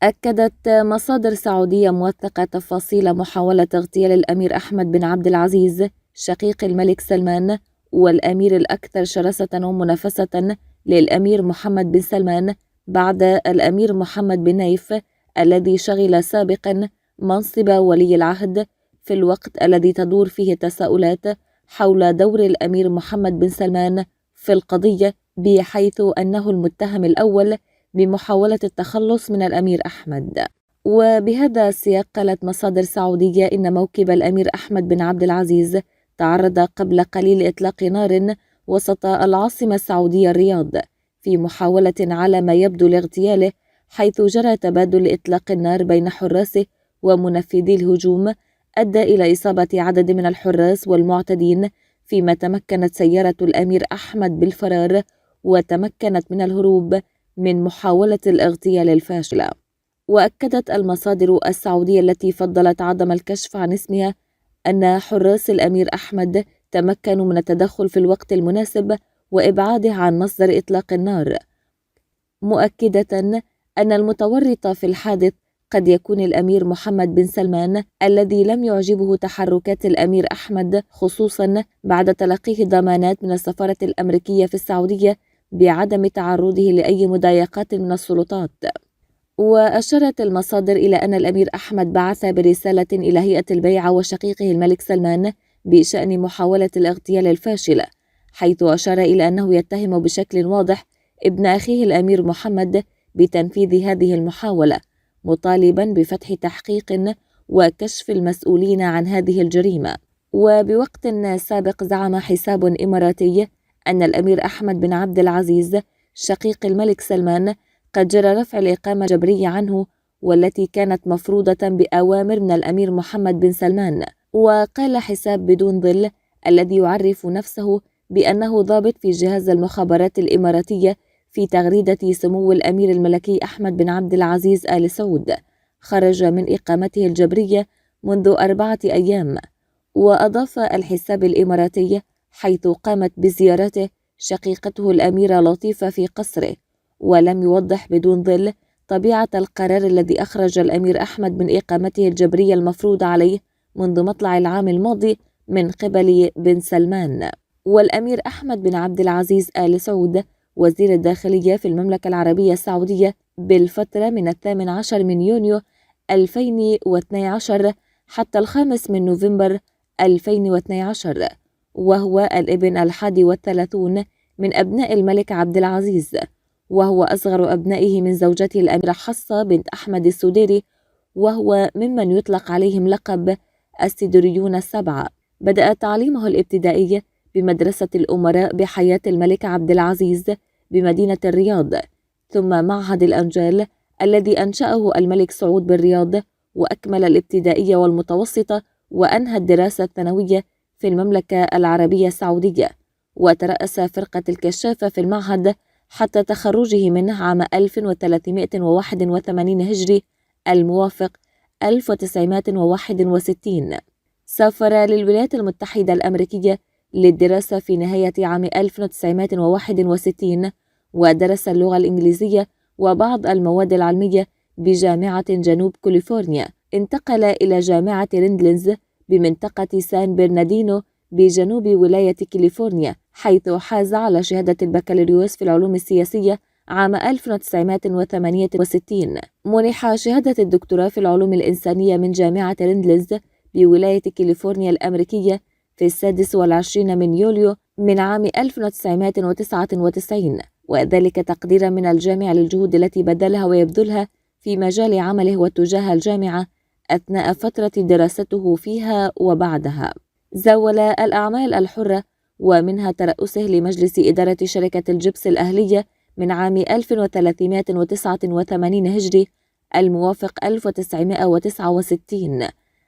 أكدت مصادر سعودية موثقة تفاصيل محاولة اغتيال الأمير أحمد بن عبد العزيز شقيق الملك سلمان والأمير الأكثر شراسة ومنافسة للأمير محمد بن سلمان بعد الأمير محمد بن نايف الذي شغل سابقا منصب ولي العهد في الوقت الذي تدور فيه تساؤلات حول دور الأمير محمد بن سلمان في القضية، بحيث أنه المتهم الأول بمحاولة التخلص من الأمير أحمد. وبهذا السياق قالت مصادر سعودية إن موكب الأمير أحمد بن عبد العزيز تعرض قبل قليل لإطلاق نار وسط العاصمة السعودية الرياض في محاولة على ما يبدو لاغتياله، حيث جرى تبادل إطلاق النار بين حراسه ومنفذي الهجوم أدى إلى إصابة عدد من الحراس والمعتدين، فيما تمكنت سيارة الأمير أحمد بالفرار وتمكنت من الهروب من محاولة الاغتيال الفاشلة. وأكدت المصادر السعودية التي فضلت عدم الكشف عن اسمها أن حراس الأمير أحمد تمكنوا من التدخل في الوقت المناسب وإبعاده عن مصدر إطلاق النار، مؤكدة أن المتورط في الحادث قد يكون الأمير محمد بن سلمان الذي لم يعجبه تحركات الأمير أحمد، خصوصا بعد تلقيه ضمانات من السفارة الأمريكية في السعودية بعدم تعرضه لأي مضايقات من السلطات. وأشارت المصادر إلى أن الأمير أحمد بعث برسالة إلى هيئة البيعة وشقيقه الملك سلمان بشأن محاولة الاغتيال الفاشلة، حيث أشار إلى أنه يتهم بشكل واضح ابن أخيه الأمير محمد بتنفيذ هذه المحاولة، مطالبا بفتح تحقيق وكشف المسؤولين عن هذه الجريمة. وبوقت سابق زعم حساب إماراتي أن الأمير أحمد بن عبد العزيز شقيق الملك سلمان قد جرى رفع الإقامة الجبرية عنه، والتي كانت مفروضة بأوامر من الأمير محمد بن سلمان. وقال حساب بدون ظل الذي يعرف نفسه بأنه ضابط في جهاز المخابرات الإماراتية في تغريدة سمو الأمير الملكي أحمد بن عبد العزيز آل سعود خرج من إقامته الجبرية منذ 4 أيام. وأضاف الحساب الإماراتي حيث قامت بزيارته شقيقته الأميرة لطيفة في قصره، ولم يوضح بدون ظل طبيعة القرار الذي أخرج الأمير أحمد من إقامته الجبرية المفروض عليه منذ مطلع العام الماضي من قبل بن سلمان. والأمير أحمد بن عبد العزيز آل سعود وزير الداخلية في المملكة العربية السعودية بالفترة من 18 من يونيو 2012 حتى 5 من نوفمبر 2012، وهو الابن 31 من أبناء الملك عبد العزيز، وهو أصغر أبنائه من زوجته الأميرة حصة بنت أحمد السديري، وهو ممن يطلق عليهم لقب السديريون السبعة. بدأ تعليمه الابتدائي بمدرسة الأمراء بحياة الملك عبد العزيز بمدينة الرياض، ثم معهد الأنجال الذي أنشأه الملك سعود بالرياض، وأكمل الابتدائية والمتوسطة، وأنهى الدراسة الثانوية في المملكة العربية السعودية، وترأس فرقة الكشافة في المعهد حتى تخرجه منه عام 1381 هجري الموافق 1961. سافر للولايات المتحدة الأمريكية للدراسة في نهاية عام 1961، ودرس اللغة الإنجليزية وبعض المواد العلمية بجامعة جنوب كاليفورنيا. انتقل إلى جامعة ريندلنز بمنطقة سان برناردينو بجنوب ولاية كاليفورنيا، حيث حاز على شهادة البكالوريوس في العلوم السياسية عام 1968. منح شهادة الدكتوراه في العلوم الإنسانية من جامعة ريندلنز بولاية كاليفورنيا الأمريكية في 26 من يوليو من عام 1999، وذلك تقديرا من الجامع للجهود التي بذلها ويبذلها في مجال عمله واتجاه الجامعة أثناء فترة دراسته فيها وبعدها. زاول الأعمال الحرة ومنها ترأسه لمجلس إدارة شركة الجبس الأهلية من عام 1389 هجري الموافق 1969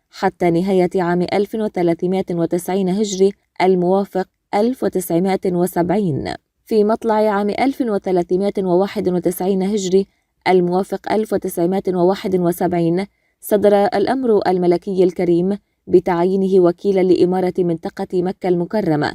حتى نهاية عام 1390 هجري الموافق 1970. في مطلع عام 1391 هجري الموافق 1971 صدر الأمر الملكي الكريم بتعيينه وكيلا لإمارة منطقة مكة المكرمة.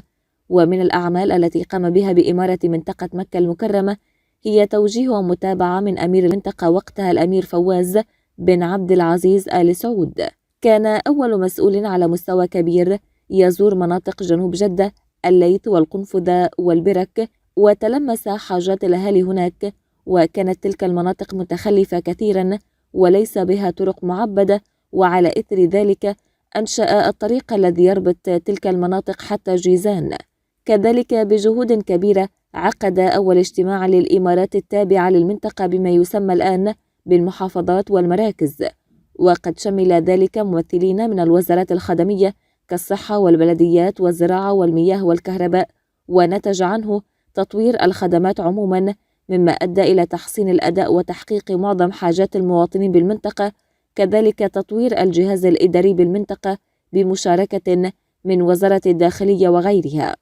ومن الأعمال التي قام بها بإمارة منطقة مكة المكرمة هي توجيه ومتابعة من أمير المنطقة وقتها الأمير فواز بن عبد العزيز آل سعود. كان أول مسؤول على مستوى كبير يزور مناطق جنوب جدة الليث والقنفذة والبرك وتلمس حاجات الأهالي هناك، وكانت تلك المناطق متخلفة كثيرا وليس بها طرق معبدة، وعلى إثر ذلك أنشأ الطريق الذي يربط تلك المناطق حتى جيزان. كذلك بجهود كبيرة عقد أول اجتماع للإمارات التابعة للمنطقة بما يسمى الآن بالمحافظات والمراكز، وقد شمل ذلك ممثلين من الوزارات الخدمية كالصحة والبلديات والزراعة والمياه والكهرباء، ونتج عنه تطوير الخدمات عموما، مما أدى إلى تحسين الأداء وتحقيق معظم حاجات المواطنين بالمنطقة، كذلك تطوير الجهاز الإداري بالمنطقة بمشاركة من وزارة الداخلية وغيرها.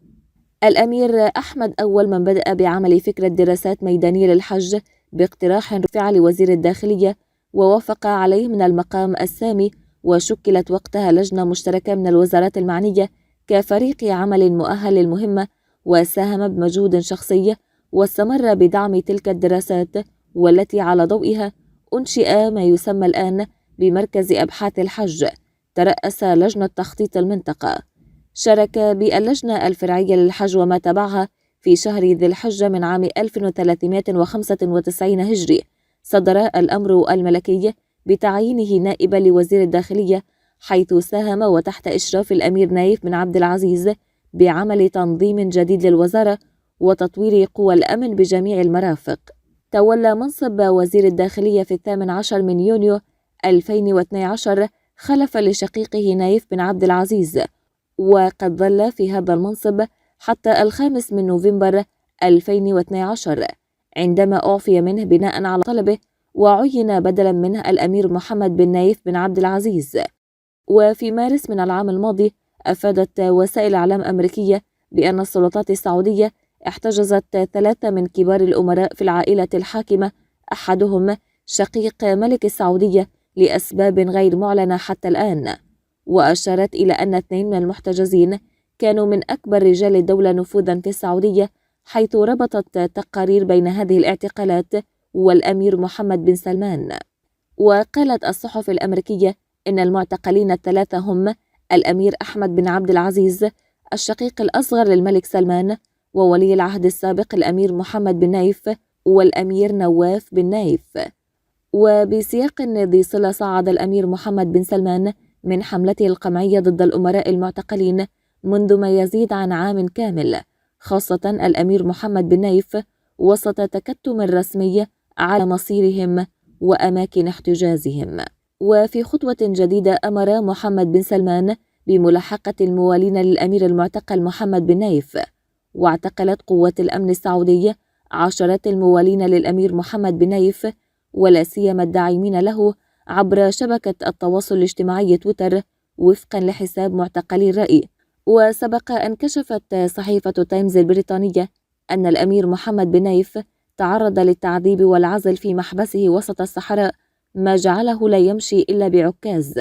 الأمير أحمد أول من بدأ بعمل فكرة دراسات ميدانية للحج باقتراح رفع لوزير الداخلية ووافق عليه من المقام السامي، وشكلت وقتها لجنة مشتركة من الوزارات المعنية كفريق عمل مؤهل للمهمة، وساهم بمجهود شخصي واستمر بدعم تلك الدراسات، والتي على ضوئها أنشئ ما يسمى الآن بمركز أبحاث الحج ترأس لجنة تخطيط المنطقة. شارك باللجنة الفرعية للحج وما تبعها في شهر ذي الحجة من عام 1395 هجري صدر الأمر الملكي بتعيينه نائبا لوزير الداخلية، حيث ساهم وتحت إشراف الأمير نايف بن عبد العزيز بعمل تنظيم جديد للوزارة وتطوير قوى الأمن بجميع المرافق. تولى منصب وزير الداخلية في 18 من يونيو 2012 خلفا لشقيقه نايف بن عبد العزيز، وقد ظل في هذا المنصب حتى 5 من نوفمبر 2012 عندما أعفي منه بناء على طلبه، وعين بدلا منه الأمير محمد بن نايف بن عبد العزيز. وفي مارس من العام الماضي أفادت وسائل إعلام أمريكية بأن السلطات السعودية احتجزت 3 من كبار الأمراء في العائلة الحاكمة، أحدهم شقيق ملك السعودية لأسباب غير معلنة حتى الآن، وأشارت إلى أن 2 من المحتجزين كانوا من أكبر رجال الدولة نفوذا في السعودية، حيث ربطت تقارير بين هذه الاعتقالات والأمير محمد بن سلمان. وقالت الصحف الأمريكية إن المعتقلين ال3 هم الأمير أحمد بن عبد العزيز الشقيق الأصغر للملك سلمان، وولي العهد السابق الأمير محمد بن نايف، والأمير نواف بن نايف. وبسياق ذي صلة صعد الأمير محمد بن سلمان من حملته القمعية ضد الأمراء المعتقلين منذ ما يزيد عن عام كامل، خاصة الأمير محمد بن نايف، وسط تكتم رسمي على مصيرهم وأماكن احتجازهم. وفي خطوة جديدة أمر محمد بن سلمان بملاحقة الموالين للأمير المعتقل محمد بن نايف، واعتقلت قوات الأمن السعودية عشرات الموالين للأمير محمد بن نايف، ولا سيما الداعمين له عبر شبكة التواصل الاجتماعي تويتر وفقا لحساب معتقلي الرأي. وسبق أن كشفت صحيفة تايمز البريطانية أن الأمير محمد بن نايف تعرض للتعذيب والعزل في محبسه وسط الصحراء، ما جعله لا يمشي إلا بعكاز.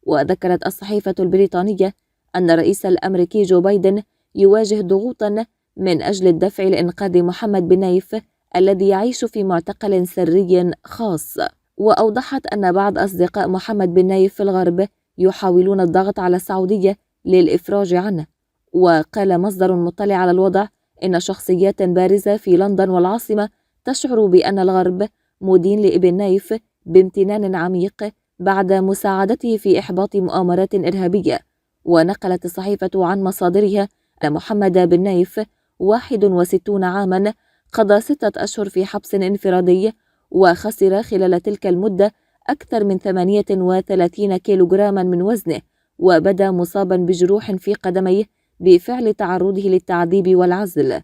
وذكرت الصحيفة البريطانية أن الرئيس الأمريكي جو بايدن يواجه ضغوطا من أجل الدفع لإنقاذ محمد بن نايف الذي يعيش في معتقل سري خاص. وأوضحت أن بعض أصدقاء محمد بن نايف في الغرب يحاولون الضغط على السعودية للإفراج عنه. وقال مصدر مطلع على الوضع إن شخصيات بارزة في لندن والعاصمة تشعر بأن الغرب مدين لابن نايف بامتنان عميق بعد مساعدته في إحباط مؤامرات إرهابية. ونقلت الصحيفة عن مصادرها أن محمد بن نايف 61 عاما قضى 6 أشهر في حبس انفرادي، وخسر خلال تلك المدة أكثر من 38 كيلوغراما من وزنه، وبدا مصابا بجروح في قدميه بفعل تعرضه للتعذيب والعزل.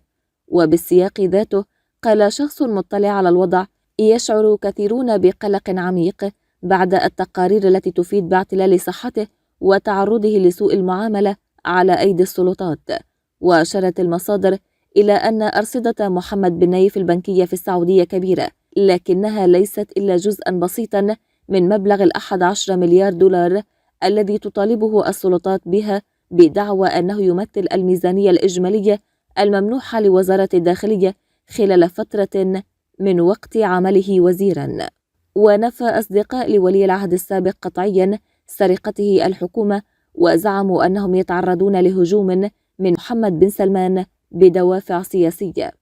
وبالسياق ذاته قال شخص مطلع على الوضع: يشعر كثيرون بقلق عميق بعد التقارير التي تفيد باعتلال صحته وتعرضه لسوء المعاملة على أيدي السلطات. وأشارت المصادر إلى أن أرصدة محمد بن نايف البنكية في السعودية كبيرة، لكنها ليست إلا جزءا بسيطا من مبلغ 11 مليار دولار الذي تطالبه السلطات بها، بدعوى أنه يمثل الميزانية الإجمالية الممنوحة لوزارة الداخلية خلال فترة من وقت عمله وزيرا. ونفى أصدقاء لولي العهد السابق قطعيا سرقته الحكومة، وزعموا أنهم يتعرضون لهجوم من محمد بن سلمان بدوافع سياسية.